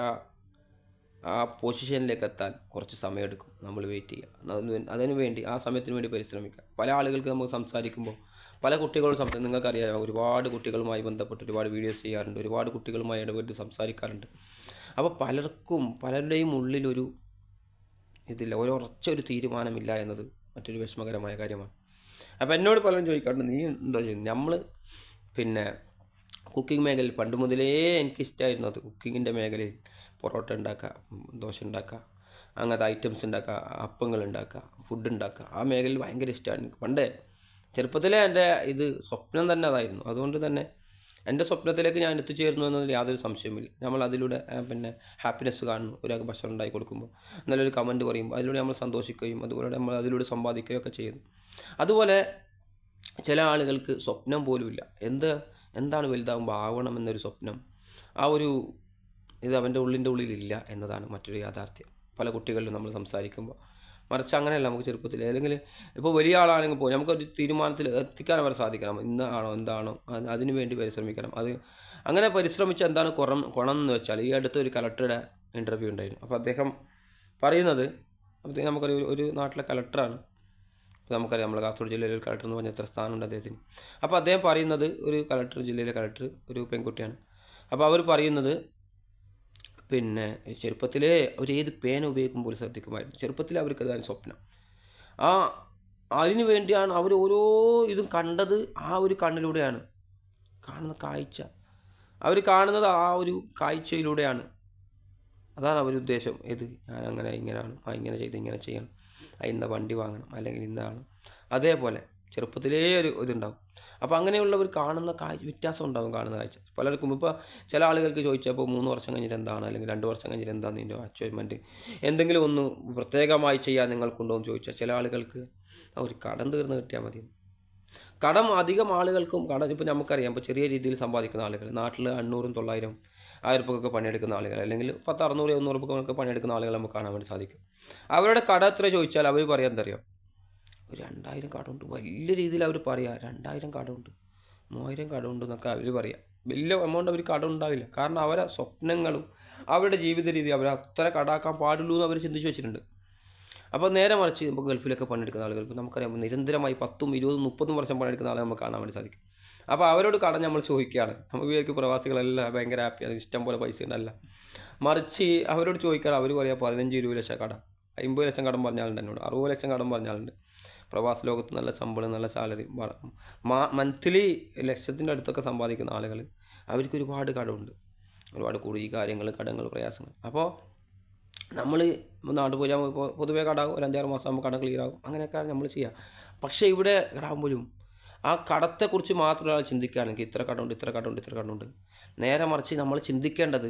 ആ പൊസിഷനിലേക്ക് എത്താൻ കുറച്ച് സമയമെടുക്കും. നമ്മൾ വെയിറ്റ് ചെയ്യുക, അതിനു വേണ്ടി ആ സമയത്തിന് വേണ്ടി പരിശ്രമിക്കുക. പല ആളുകൾക്ക് നമുക്ക് സംസാരിക്കുമ്പോൾ, പല കുട്ടികളോട് നിങ്ങൾക്കറിയാം, ഒരുപാട് കുട്ടികളുമായി ബന്ധപ്പെട്ട് ഒരുപാട് വീഡിയോസ് ചെയ്യാറുണ്ട്, ഒരുപാട് കുട്ടികളുമായി ഇടപെട്ട് സംസാരിക്കാറുണ്ട്. അപ്പോൾ പലരുടെയും ഉള്ളിലൊരു ഇതില്ല, ഉറച്ചൊരു തീരുമാനമില്ല എന്നത് മറ്റൊരു വിഷമകരമായ കാര്യമാണ്. അപ്പോൾ എന്നോട് പലരും ചോദിക്കാറുണ്ട്, നീ എന്താ ചെയ്യുന്നത്? നമ്മൾ പിന്നെ കുക്കിംഗ് മേഖലയിൽ പണ്ട് മുതലേ എനിക്കിഷ്ടമായിരുന്നു അത്. കുക്കിങ്ങിൻ്റെ മേഖലയിൽ പൊറോട്ട ഉണ്ടാക്കുക, ദോശ ഉണ്ടാക്കുക, അങ്ങനത്തെ ഐറ്റംസ് ഉണ്ടാക്കുക, അപ്പങ്ങൾ ഉണ്ടാക്കുക, ഫുഡ് ഉണ്ടാക്കുക, ആ മേഖലയിൽ ഭയങ്കര ഇഷ്ടമാണ് എനിക്ക്. പണ്ടേ ചെറുപ്പത്തിലേ എൻ്റെ സ്വപ്നം തന്നെ അതായിരുന്നു. അതുകൊണ്ട് തന്നെ എൻ്റെ സ്വപ്നത്തിലേക്ക് ഞാൻ എത്തിച്ചേരുന്നു എന്നതിൽ യാതൊരു സംശയമില്ല. നമ്മൾ അതിലൂടെ പിന്നെ ഹാപ്പിനെസ് കാണുന്നു. ഒരാൾക്ക് ഭക്ഷണം ഉണ്ടാക്കി കൊടുക്കുമ്പോൾ നല്ലൊരു കമൻറ്റ് പറയുമ്പോൾ അതിലൂടെ നമ്മൾ സന്തോഷിക്കുകയും അതുപോലെ നമ്മൾ അതിലൂടെ സമ്പാദിക്കുകയും ഒക്കെ ചെയ്യുന്നു. അതുപോലെ ചില ആളുകൾക്ക് സ്വപ്നം പോലുമില്ല, എന്താണ് വലുതാകുമ്പോൾ ആവണമെന്നൊരു സ്വപ്നം, ഇത് അവൻ്റെ ഉള്ളിലില്ല എന്നതാണ് മറ്റൊരു യാഥാർത്ഥ്യം. പല കുട്ടികളിലും നമ്മൾ സംസാരിക്കുമ്പോൾ, മറിച്ച് അങ്ങനെയല്ല. നമുക്ക് ചെറുപ്പത്തിൽ അല്ലെങ്കിൽ ഇപ്പോൾ വലിയ ആളാണെങ്കിൽ പോയി നമുക്കൊരു തീരുമാനത്തിൽ എത്തിക്കാൻ അവർ സാധിക്കണം. എന്താണോ അതിനു വേണ്ടി പരിശ്രമിക്കണം. അങ്ങനെ പരിശ്രമിച്ച് എന്താണ് ഗുണം എന്ന് വെച്ചാൽ, ഈ അടുത്തൊരു കലക്ടറുടെ ഇൻ്റർവ്യൂ ഉണ്ടായിരുന്നു. അപ്പോൾ അദ്ദേഹം പറയുന്നത്, നമുക്കൊരു നാട്ടിലെ കലക്ടറാണ്. അപ്പോൾ നമുക്കറിയാം, നമ്മൾ കാസർഗോഡ് ജില്ലയിലെ ഒരു കളക്ടർ എന്ന് പറഞ്ഞാൽ എത്ര സ്ഥാനമുണ്ട് അദ്ദേഹത്തിന്. അപ്പോൾ അദ്ദേഹം പറയുന്നത്, ജില്ലയിലെ കളക്ടർ ഒരു പെൺകുട്ടിയാണ്. അപ്പോൾ അവർ പറയുന്നത്, പിന്നെ ചെറുപ്പത്തിലേ അവർ ഏത് പേന ഉപയോഗിക്കുമ്പോൾ ശ്രദ്ധിക്കുമായിരുന്നു. ചെറുപ്പത്തിലെ അവർക്ക് അതാണ് സ്വപ്നം. അതിനു വേണ്ടിയാണ് അവർ ഓരോ ഇതും കണ്ടത്. ആ ഒരു കണ്ണിലൂടെയാണ് കാണുന്ന കാഴ്ച, അവർ കാണുന്നത് ആ ഒരു കാഴ്ചയിലൂടെയാണ്. അതാണ് അവരുദ്ദേശം. ഞാൻ ഇങ്ങനെയാണ്, ഇങ്ങനെ ചെയ്ത് ഇങ്ങനെ ചെയ്യണം, ഇന്ന വണ്ടി വാങ്ങണം, അല്ലെങ്കിൽ ഇന്നാണ്. അതേപോലെ ചെറുപ്പത്തിലേ ഒരു ഇതുണ്ടാവും. അപ്പോൾ അങ്ങനെയുള്ളവർ കാണുന്ന വ്യത്യാസം ഉണ്ടാകും, കാണുന്ന കാഴ്ച. പലർക്കും ഇപ്പോൾ ചില ആളുകൾക്ക് ചോദിച്ചപ്പോൾ 3 വർഷം കഴിഞ്ഞിട്ട് എന്താണ്, അല്ലെങ്കിൽ 2 വർഷം കഴിഞ്ഞിട്ട് എന്താണ് നിൻ്റെ അച്ചീവ്മെൻറ്റ്, എന്തെങ്കിലും ഒന്ന് പ്രത്യേകമായി ചെയ്യാൻ നിങ്ങൾക്കുണ്ടോ എന്ന് ചോദിച്ചാൽ ചില ആളുകൾക്ക് ഒരു കടം തീർന്ന് കിട്ടിയാൽ മതി. കടം അധികം ആളുകൾക്കും ഇപ്പോൾ നമുക്കറിയാം, ഇപ്പോൾ ചെറിയ രീതിയിൽ സമ്പാദിക്കുന്ന ആളുകൾ, നാട്ടിൽ 800, 900, 1000 രൂപക്കൊക്കെ പണിയെടുക്കുന്ന ആളുകൾ, അല്ലെങ്കിൽ 10, 600, 100 രൂപക്കൊക്കെ പണിയെടുക്കുന്ന ആളുകൾ നമുക്ക് കാണാൻ വേണ്ടി സാധിക്കും. അവരുടെ കടം എത്ര ചോദിച്ചാൽ അവർ പറയാൻ തരാം, ഒരു 2000 കടമുണ്ട്. വലിയ രീതിയിൽ അവർ പറയാം, 2000 കടമുണ്ട്, 3000 കടമുണ്ട് എന്നൊക്കെ അവർ പറയാം. വലിയ എമൗണ്ട് അവർ കടം ഉണ്ടാവില്ല. കാരണം അവരെ സ്വപ്നങ്ങളും അവരുടെ ജീവിത രീതി അവർ അത്ര കടാക്കാൻ പാടുള്ളൂ എന്ന് അവർ ചിന്തിച്ച് വെച്ചിട്ടുണ്ട്. അപ്പോൾ നേരെ മറിച്ച് ഇപ്പോൾ ഗൾഫിലൊക്കെ പണിയെടുക്കുന്ന ആളുകൾ ഇപ്പോൾ നമുക്കറിയാം നിരന്തരമായി 10, 20, 30 വർഷം പണിയെടുക്കുന്ന ആളെ നമുക്ക് കാണാൻ വേണ്ടി സാധിക്കും. അപ്പോൾ അവരോട് കടം നമ്മൾ ചോദിക്കുകയാണ്. നമ്മൾ വിചാരിക്കും പ്രവാസികളെല്ലാം ഭയങ്കര ഹാപ്പിയാണ്, ഇഷ്ടം പോലെ പൈസ ഉണ്ടല്ല. മറിച്ച് അവരോട് ചോദിക്കുകയാണ്, അവർ പറയാം 15, 20 ലക്ഷം കടം, 50 ലക്ഷം കടം പറഞ്ഞാലുണ്ട്, എന്നോട് 60 ലക്ഷം കടം പറഞ്ഞാലുണ്ട്. പ്രവാസ ലോകത്ത് നല്ല ശമ്പളം, നല്ല സാലറി, മന്ത്ലി ലക്ഷത്തിൻ്റെ അടുത്തൊക്കെ സമ്പാദിക്കുന്ന ആളുകൾ അവർക്ക് ഒരുപാട് കടമുണ്ട്, ഒരുപാട് കുടി കാര്യങ്ങൾ, കടങ്ങൾ, പ്രയാസങ്ങൾ. അപ്പോൾ നമ്മൾ നാട്ടിൽ പോയാൽ പൊതുവേ കടാകും, ഒരു 5-6 മാസം ആകുമ്പോൾ കട ക്ലിയർ ആകും, അങ്ങനെയൊക്കെയാണ് നമ്മൾ ചെയ്യുക. പക്ഷേ ഇവിടെ കടാകുമ്പോഴും ആ കടത്തെക്കുറിച്ച് മാത്രം ഒരാൾ ചിന്തിക്കുകയാണെങ്കിൽ ഇത്ര കടമുണ്ട്, ഇത്ര കടമുണ്ട്, ഇത്ര കടമുണ്ട്. നേരെ മറിച്ച് നമ്മൾ ചിന്തിക്കേണ്ടത്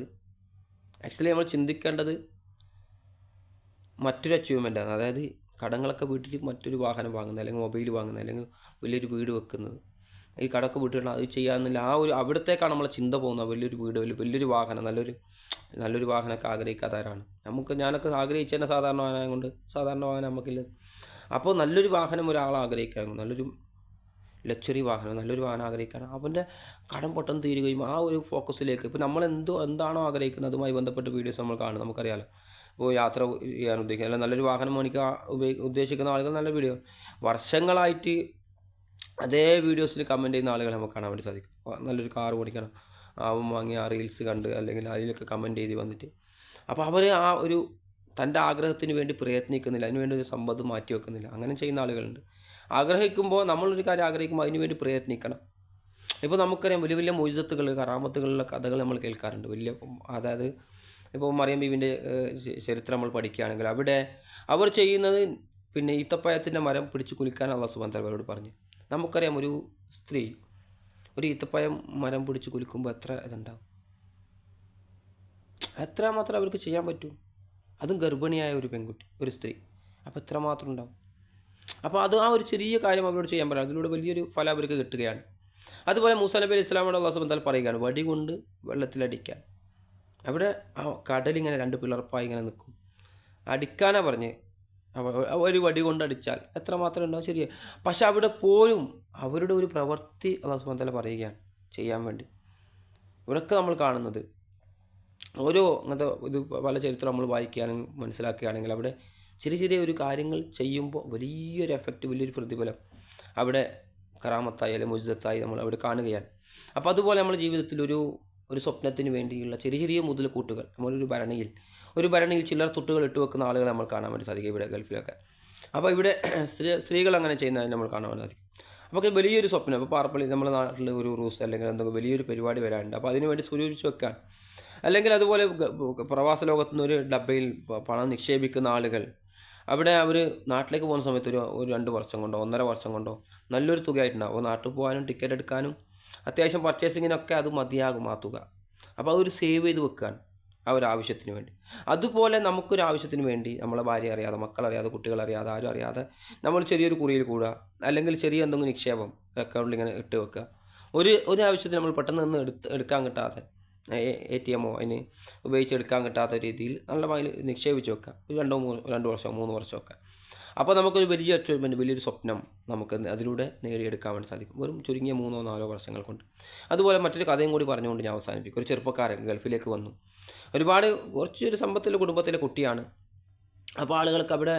മറ്റൊരു അച്ചീവ്മെൻറ്റാണ്. അതായത് കടങ്ങളൊക്കെ വീട്ടിൽ മറ്റൊരു വാഹനം വാങ്ങുന്നത്, അല്ലെങ്കിൽ മൊബൈൽ വാങ്ങുന്നത്, അല്ലെങ്കിൽ വലിയൊരു വീട് വെക്കുന്നത്, ഈ കടമൊക്കെ വീട്ടിൽ അത് ചെയ്യാമെന്നില്ല. ആ ഒരു അവിടത്തേക്കാണ് നമ്മളെ ചിന്ത പോകുന്നത്. വലിയൊരു വീട്, വലിയൊരു വാഹനം, നല്ലൊരു വാഹനമൊക്കെ ആഗ്രഹിക്കാത്തവരാണ്. ഞാനൊക്കെ ആഗ്രഹിച്ചു തന്നെ സാധാരണ വാഹനം കൊണ്ട്, സാധാരണ വാഹനം നമുക്കില്ല. അപ്പോൾ നല്ലൊരു വാഹനം ഒരാൾ ആഗ്രഹിക്കാനും, നല്ലൊരു ലക്ഷറി വാഹനം, നല്ലൊരു വാഹനം ആഗ്രഹിക്കാനും അവൻ്റെ കടം പെട്ടെന്ന് തീരുകയും ആ ഒരു ഫോക്കസിലേക്ക് ഇപ്പോൾ നമ്മൾ എന്താണോ ആഗ്രഹിക്കുന്നത് അതുമായി ബന്ധപ്പെട്ട് വീഡിയോസ് നമ്മൾ കാണും, നമുക്കറിയാമല്ലോ. ഇപ്പോൾ യാത്ര ചെയ്യാൻ ഉദ്ദേശിക്കുക, അല്ലെങ്കിൽ നല്ലൊരു വാഹനം മേടിക്കാൻ ഉദ്ദേശിക്കുന്ന ആളുകൾ നല്ല വീഡിയോ വർഷങ്ങളായിട്ട് അതേ വീഡിയോസിൽ കമൻറ്റ് ചെയ്യുന്ന ആളുകളെ നമുക്ക് കാണാൻ വേണ്ടി സാധിക്കും. നല്ലൊരു കാർ ഓടിക്കണം, അവൻ വാങ്ങിയ ആ റീൽസ് കണ്ട് അല്ലെങ്കിൽ അതിലൊക്കെ കമൻറ്റ് ചെയ്ത് വന്നിട്ട്, അപ്പോൾ അവർ ആ ഒരു തൻ്റെ ആഗ്രഹത്തിന് വേണ്ടി പ്രയത്നിക്കുന്നില്ല, അതിനുവേണ്ടി ഒരു സമ്പത്ത് മാറ്റി വെക്കുന്നില്ല. അങ്ങനെ ചെയ്യുന്ന ആളുകളുണ്ട്. ആഗ്രഹിക്കുമ്പോൾ നമ്മളൊരു കാര്യം ആഗ്രഹിക്കുമ്പോൾ അതിന് വേണ്ടി പ്രയത്നിക്കണം. ഇപ്പോൾ നമുക്കറിയാം വലിയ വലിയ മുഅ്ജിസത്തുകൾ, കറാമത്തുകളിലെ കഥകൾ നമ്മൾ കേൾക്കാറുണ്ട്. അതായത് ഇപ്പോൾ മറിയം ബീവിൻ്റെ ചരിത്രം നമ്മൾ പഠിക്കുകയാണെങ്കിൽ അവിടെ അവർ ചെയ്യുന്നത് പിന്നെ ഈത്തപ്പഴത്തിൻ്റെ മരം പിടിച്ച് കുലുക്കാൻ അല്ലാഹു സുബ്ഹാനഹു വ തആല അവരോട് പറഞ്ഞു. നമുക്കറിയാം ഒരു സ്ത്രീ ഒരു ഈത്തപ്പഴം മരം പിടിച്ച് കുലുക്കുമ്പോൾ എത്ര ഇതുണ്ടാവും, എത്രമാത്രം അവർക്ക് ചെയ്യാൻ പറ്റും. അതും ഗർഭിണിയായ ഒരു പെൺകുട്ടി, ഒരു സ്ത്രീ, അപ്പോൾ എത്രമാത്രം ഉണ്ടാവും. അപ്പോൾ അത് ആ ഒരു ചെറിയ കാര്യം അവരോട് ചെയ്യാൻ പറയാം, അതിലൂടെ വലിയൊരു ഫലം അവർക്ക് കിട്ടുകയാണ്. അതുപോലെ മൂസാ നബി അലൈഹി സ്വലാമോട് അല്ലാഹു സുബ്ഹാനഹു വ തആല പറയുകയാണ് വടി കൊണ്ട് വെള്ളത്തിലടിക്കാൻ. അവിടെ ആ കടലിങ്ങനെ 2 പിളർപ്പായി ഇങ്ങനെ നിൽക്കും, അടിക്കാനാ പറഞ്ഞ്. ഒരു വടി കൊണ്ട് അടിച്ചാൽ എത്രമാത്രം ഉണ്ടാവും, ശരിയാണ്. പക്ഷെ അവിടെ പോലും അവരുടെ ഒരു പ്രവൃത്തി അല്ലാഹു സുബ്ഹാനഹു വ തആല പറയുകയാണ് ചെയ്യാൻ വേണ്ടി. ഇവിടെയൊക്കെ നമ്മൾ കാണുന്നത് ഓരോ അങ്ങനത്തെ ഇത് പല ചരിത്രം നമ്മൾ വായിക്കുകയാണെങ്കിൽ മനസ്സിലാക്കുകയാണെങ്കിൽ അവിടെ ചെറിയ ഒരു കാര്യങ്ങൾ ചെയ്യുമ്പോൾ വലിയൊരു എഫക്റ്റ്, വലിയൊരു പ്രതിഫലം അവിടെ കറാമത്തായി അല്ലെങ്കിൽ മുഅ്ജിസത്തായി നമ്മൾ അവിടെ കാണുകയാണ്. അപ്പോൾ അതുപോലെ നമ്മുടെ ജീവിതത്തിൽ ഒരു സ്വപ്നത്തിന് വേണ്ടിയുള്ള ചെറിയ മുതൽക്കൂട്ടുകൾ നമ്മളൊരു ഭരണിയിൽ ചില്ലറ തൊട്ടുകൾ ഇട്ട് വെക്കുന്ന ആളുകളെ നമ്മൾ കാണാൻ വേണ്ടി സാധിക്കും ഇവിടെ ഗൾഫിലൊക്കെ. അപ്പോൾ ഇവിടെ സ്ത്രീകൾ അങ്ങനെ ചെയ്യുന്നതിന് നമ്മൾ കാണാൻ വേണ്ടി സാധിക്കും. അപ്പോൾ വലിയൊരു സ്വപ്നം, ഇപ്പോൾ പാർപ്പള്ളി നമ്മുടെ നാട്ടിൽ ഒരു റൂസ് അല്ലെങ്കിൽ എന്തെങ്കിലും വലിയൊരു പരിപാടി വരാനുണ്ട്, അപ്പോൾ അതിന് വേണ്ടി സ്വരൂപിച്ച് വെക്കാൻ, അല്ലെങ്കിൽ അതുപോലെ പ്രവാസ ലോകത്തുനിന്ന് ഒരു ഡബ്ബയിൽ പണം നിക്ഷേപിക്കുന്ന ആളുകൾ അവിടെ അവർ നാട്ടിലേക്ക് പോകുന്ന സമയത്ത് ഒരു 2 വർഷം കൊണ്ടോ 1.5 വർഷം കൊണ്ടോ നല്ലൊരു തുകയായിട്ടുണ്ടാവും. അപ്പോൾ നാട്ടിൽ പോകാനും ടിക്കറ്റ് എടുക്കാനും അത്യാവശ്യം പർച്ചേസിങ്ങിനൊക്കെ അത് മതിയാകും ആ തുക. അപ്പോൾ അതൊരു സേവ് ചെയ്ത് വെക്കാൻ ആ ഒരു ആവശ്യത്തിന് വേണ്ടി. അതുപോലെ നമുക്കൊരു ആവശ്യത്തിന് വേണ്ടി നമ്മളെ ഭാര്യ അറിയാതെ, മക്കളറിയാതെ, കുട്ടികളറിയാതെ, ആരും അറിയാതെ നമ്മൾ ചെറിയൊരു കുറിയിൽ കൂടുക, അല്ലെങ്കിൽ ചെറിയ എന്തെങ്കിലും നിക്ഷേപം അക്കൗണ്ടിൽ ഇങ്ങനെ ഇട്ട് വെക്കുക. ഒരു ആവശ്യത്തിന് നമ്മൾ പെട്ടെന്ന് നിന്ന് എടുക്കാൻ കിട്ടാതെ, ATM അതിന് ഉപയോഗിച്ചെടുക്കാൻ കിട്ടാത്ത രീതിയിൽ നല്ല ഭാഗത്തിൽ നിക്ഷേപിച്ച് വെക്കുക, 2 വർഷം 3 വർഷമൊക്കെ. അപ്പോൾ നമുക്കൊരു വലിയ അച്ചീവ്മെൻറ്റ്, വലിയൊരു സ്വപ്നം നമുക്ക് അതിലൂടെ നേടിയെടുക്കാൻ വേണ്ടി സാധിക്കും, വെറും ചുരുങ്ങിയ 3-4 വർഷങ്ങൾ കൊണ്ട്. അതുപോലെ മറ്റൊരു കഥയും കൂടി പറഞ്ഞുകൊണ്ട് ഞാൻ അവസാനിപ്പിക്കും. ഒരു ചെറുപ്പക്കാരൻ ഗൾഫിലേക്ക് വന്നു, കുറച്ചൊരു സമ്പത്തിലെ കുടുംബത്തിലെ കുട്ടിയാണ്. അപ്പോൾ ആളുകൾക്ക് അവിടെ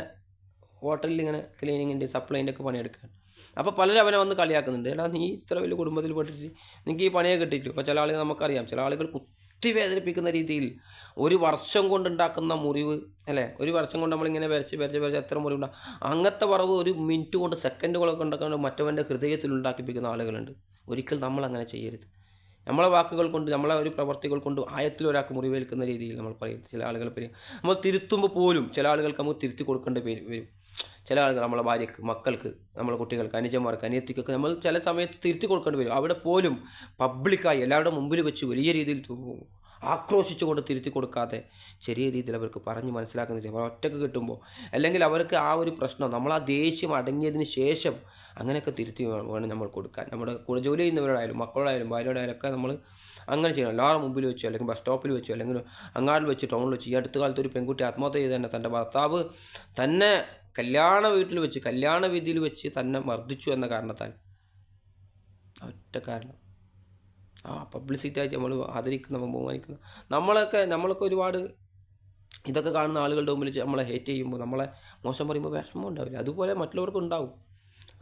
ഹോട്ടലിൽ ഇങ്ങനെ ക്ലീനിങ്ങിൻ്റെ സപ്ലൈൻ്റെ ഒക്കെ പണിയെടുക്കാൻ. അപ്പോൾ പലരും അവനെ വന്ന് കളിയാക്കുന്നുണ്ട്, എടാ നീ ഇത്ര വലിയ കുടുംബത്തിൽ പെട്ടിട്ട് നിനക്ക് ഈ പണിയെ കിട്ടിയിട്ടു. അപ്പോൾ ചില ആളുകൾ നമുക്കറിയാം, ചില ആളുകൾ കുത്തി വേദനിപ്പിക്കുന്ന രീതിയിൽ 1 വർഷം കൊണ്ടുണ്ടാക്കുന്ന മുറിവ്, അല്ലേ, 1 വർഷം കൊണ്ട് നമ്മളിങ്ങനെ വരച്ച് എത്ര മുറിവുണ്ടാകും. അങ്ങനത്തെ പറവ് 1 മിനിറ്റ് കൊണ്ട്, സെക്കൻഡുകളൊക്കെ ഉണ്ടാക്കാൻ മറ്റവൻ്റെ ഹൃദയത്തിൽ ഉണ്ടാക്കിപ്പിക്കുന്ന ആളുകളുണ്ട്. ഒരിക്കൽ നമ്മളങ്ങനെ ചെയ്യരുത്. നമ്മളെ വാക്കുകൾ കൊണ്ട്, നമ്മളെ ഒരു പ്രവർത്തികൾ കൊണ്ട് ആയത്തിലൊരാൾക്ക് മുറിവേൽക്കുന്ന രീതിയിൽ നമ്മൾ പറയും. ചില ആളുകൾ പറയും, നമ്മൾ തിരുത്തുമ്പോൾ പോലും ചില ആളുകൾക്ക് നമുക്ക് തിരുത്തി കൊടുക്കേണ്ടി വരും. ചില ആളുകൾ നമ്മളെ ഭാര്യയ്ക്ക്, മക്കൾക്ക്, നമ്മളെ കുട്ടികൾക്ക്, അനുജന്മാർക്ക്, അനിയത്തിക്കൊക്കെ നമ്മൾ ചില സമയത്ത് തിരുത്തി കൊടുക്കേണ്ടി വരും. അവിടെ പോലും പബ്ലിക്കായി എല്ലാവരുടെ മുമ്പിൽ വെച്ച് വലിയ രീതിയിൽ ആക്രോശിച്ചുകൊണ്ട് തിരുത്തി കൊടുക്കാതെ ചെറിയ രീതിയിൽ അവർക്ക് പറഞ്ഞ് മനസ്സിലാക്കുന്നില്ല. അവർ ഒറ്റക്ക് കിട്ടുമ്പോൾ, അല്ലെങ്കിൽ അവർക്ക് ആ ഒരു പ്രശ്നം, നമ്മൾ ആ ദേഷ്യം അടങ്ങിയതിന് ശേഷം അങ്ങനെയൊക്കെ തിരുത്തി വേണം നമ്മൾ കൊടുക്കാൻ. നമ്മുടെ കൂടെ ജോലി ചെയ്യുന്നവരോടായാലും, മക്കളോടായാലും, ഭാര്യയോടായാലും ഒക്കെ നമ്മൾ അങ്ങനെ ചെയ്യണം. എല്ലാവരുടെ മുമ്പിൽ വെച്ചോ, അല്ലെങ്കിൽ ബസ് സ്റ്റോപ്പിൽ വെച്ചോ, അല്ലെങ്കിൽ അങ്ങാടിൽ വെച്ച്, ടൗണിൽ വെച്ച്. ഈ അടുത്ത കാലത്ത് ഒരു പെൺകുട്ടി ആത്മഹത്യ ചെയ്ത് തന്നെ തൻ്റെ ഭർത്താവ് തന്നെ കല്യാണ വീട്ടിൽ വെച്ച്, കല്യാണ വീതിയിൽ വെച്ച് തന്നെ മർദ്ദിച്ചു എന്ന കാരണത്താൽ ഒറ്റ കാരണം പബ്ലിസിറ്റി ആയിട്ട് നമ്മൾ ആദരിക്കുന്ന ബഹുമാനിക്കുന്ന നമ്മളൊക്കെ ഒരുപാട് ഇതൊക്കെ കാണുന്ന ആളുകളുടെ മുമ്പിൽ നമ്മളെ ഹേറ്റ് ചെയ്യുമ്പോൾ, നമ്മളെ മോശം പറയുമ്പോൾ വിഷമം ഉണ്ടാവില്ല. അതുപോലെ മറ്റുള്ളവർക്കും ഉണ്ടാവും.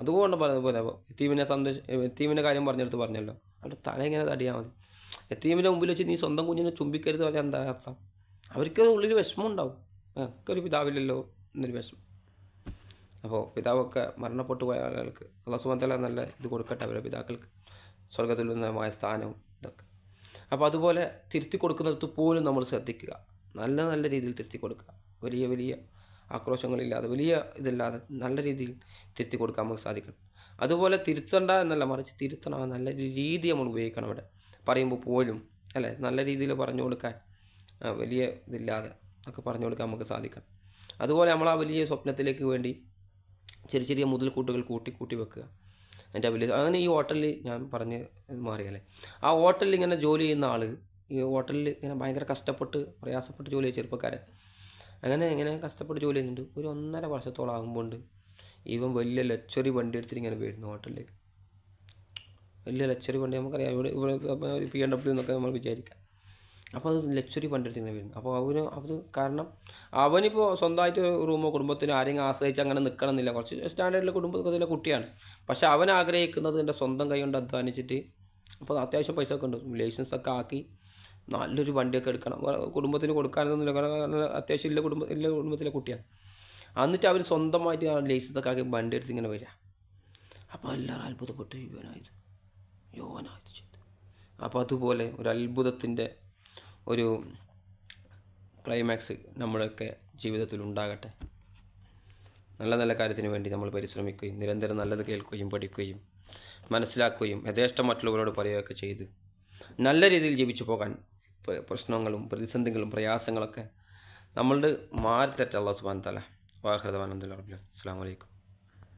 അതുകൊണ്ട് പറയുന്നത് പോലെ യത്തീമിൻ്റെ കാര്യം പറഞ്ഞല്ലോ, അവരുടെ തല ഇങ്ങനെ തടിയാൽ മതി. യത്തീമിൻ്റെ മുമ്പിൽ വെച്ച് നീ സ്വന്തം കുഞ്ഞിനെ ചുംബിക്കരുത് പറഞ്ഞാൽ എന്താ അർത്ഥം? അവർക്ക് ഉള്ളിൽ വിഷമം ഉണ്ടാവും. എനിക്കൊരു പിതാവില്ലല്ലോ എന്നൊരു വിഷമം. അപ്പോൾ പിതാവൊക്കെ മരണപ്പെട്ടു പോയ ആളുകൾക്ക് അല്ലാഹു സുബ്ഹാനഹു വ തആല നല്ല ഇത് കൊടുക്കട്ടെ, അവരുടെ പിതാക്കൾക്ക് സ്വർഗ്ഗത്തിൽ ഉന്നതമായ സ്ഥാനവും ഇതൊക്കെ. അപ്പോൾ അതുപോലെ തിരുത്തി കൊടുക്കുന്നിടത്ത് പോലും നമ്മൾ ശ്രദ്ധിക്കുക, നല്ല രീതിയിൽ തിരുത്തി കൊടുക്കുക. വലിയ ആക്രോശങ്ങളില്ലാതെ, വലിയ ഇതില്ലാതെ നല്ല രീതിയിൽ തിരുത്തി കൊടുക്കാൻ നമുക്ക് സാധിക്കണം. അതുപോലെ തിരുത്തണ്ട എന്നല്ല, മറിച്ച് തിരുത്തണം, നല്ല രീതി നമ്മൾ ഉപയോഗിക്കണം. അവിടെ പറയുമ്പോൾ പോലും അല്ലേ, നല്ല രീതിയിൽ പറഞ്ഞു കൊടുക്കാൻ, വലിയ ഇതില്ലാതെ ഒക്കെ പറഞ്ഞു കൊടുക്കാൻ നമുക്ക് സാധിക്കണം. അതുപോലെ നമ്മൾ ആ വലിയ സ്വപ്നത്തിലേക്ക് വേണ്ടി ചെറിയ മുതൽക്കൂട്ടുകൾ കൂട്ടി വെക്കുക. എൻ്റെ അങ്ങനെ ഈ ഹോട്ടലിൽ ഞാൻ പറഞ്ഞ് മാറിയല്ലേ, ആ ഹോട്ടലിൽ ഇങ്ങനെ ജോലി ചെയ്യുന്ന ആൾ, ഈ ഹോട്ടലിൽ ഇങ്ങനെ ഭയങ്കര കഷ്ടപ്പെട്ട് പ്രയാസപ്പെട്ട് ജോലി ചെയ്ത ചെറുപ്പക്കാരൻ, ഇങ്ങനെ കഷ്ടപ്പെട്ട് ജോലി ചെയ്യുന്നുണ്ട്. ഒരു 1.5 വർഷത്തോളം ആകുമ്പോൾ ഇവൻ വലിയ ലക്ഷറി വണ്ടി എടുത്തിട്ട് ഇങ്ങനെ വരുന്നു ഹോട്ടലിലേക്ക്. വലിയ ലക്ഷറി വണ്ടി നമുക്കറിയാം, ഇവിടെ BMW എന്നൊക്കെ നമ്മൾ വിചാരിക്കാം. അപ്പോൾ അത് ലക്ഷറി വണ്ടി എടുത്ത് ഇങ്ങനെ വരുന്നു. അപ്പോൾ അത് കാരണം അവനിപ്പോൾ സ്വന്തമായിട്ട് റൂമോ കുടുംബത്തിനോ ആരെങ്കിലും ആശ്രയിച്ച് അങ്ങനെ നിൽക്കണമെന്നില്ല, കുറച്ച് സ്റ്റാൻഡേർഡിലെ കുടുംബത്തിലെ കുട്ടിയാണ്. പക്ഷേ അവൻ ആഗ്രഹിക്കുന്നത് എൻ്റെ സ്വന്തം കൈ കൊണ്ട് അധ്വാനിച്ചിട്ട്, അപ്പോൾ അത്യാവശ്യം പൈസ ഒക്കെ ഉണ്ട്, ലൈസൻസൊക്കെ ആക്കി നല്ലൊരു വണ്ടിയൊക്കെ എടുക്കണം, കുടുംബത്തിന് കൊടുക്കാനൊന്നുമില്ല, കാരണം അത്യാവശ്യം ഇല്ല കുടുംബത്തിലെ കുട്ടിയാണ്. എന്നിട്ട് അവർ സ്വന്തമായിട്ട് ലൈസൻസൊക്കെ ആക്കി വണ്ടി എടുത്ത് ഇങ്ങനെ വരിക. അപ്പോൾ എല്ലാവരും അത്ഭുതപ്പെട്ട് യോനായത് ചെയ്തു. അപ്പോൾ അതുപോലെ ഒരു അത്ഭുതത്തിൻ്റെ ഒരു ക്ലൈമാക്സ് നമ്മുടെയൊക്കെ ജീവിതത്തിൽ ഉണ്ടാകട്ടെ. നല്ല കാര്യത്തിന് വേണ്ടി നമ്മൾ പരിശ്രമിക്കുകയും നിരന്തരം നല്ലത് കേൾക്കുകയും പഠിക്കുകയും മനസ്സിലാക്കുകയും യഥേഷ്ടം മറ്റുള്ളവരോട് പറയുകയൊക്കെ ചെയ്ത് നല്ല രീതിയിൽ ജീവിച്ചു പോകാൻ പ്രശ്നങ്ങളും പ്രതിസന്ധികളും പ്രയാസങ്ങളൊക്കെ നമ്മളുടെ മാറി തരട്ടെ അല്ലാഹു സുബ്ഹാനഹു വ തആല. വാഖിറു ദഅ്വാനാ അൽഹംദുലില്ലാഹി റബ്ബിൽ ആലമീൻ. അസ്സലാമു അലൈക്കും.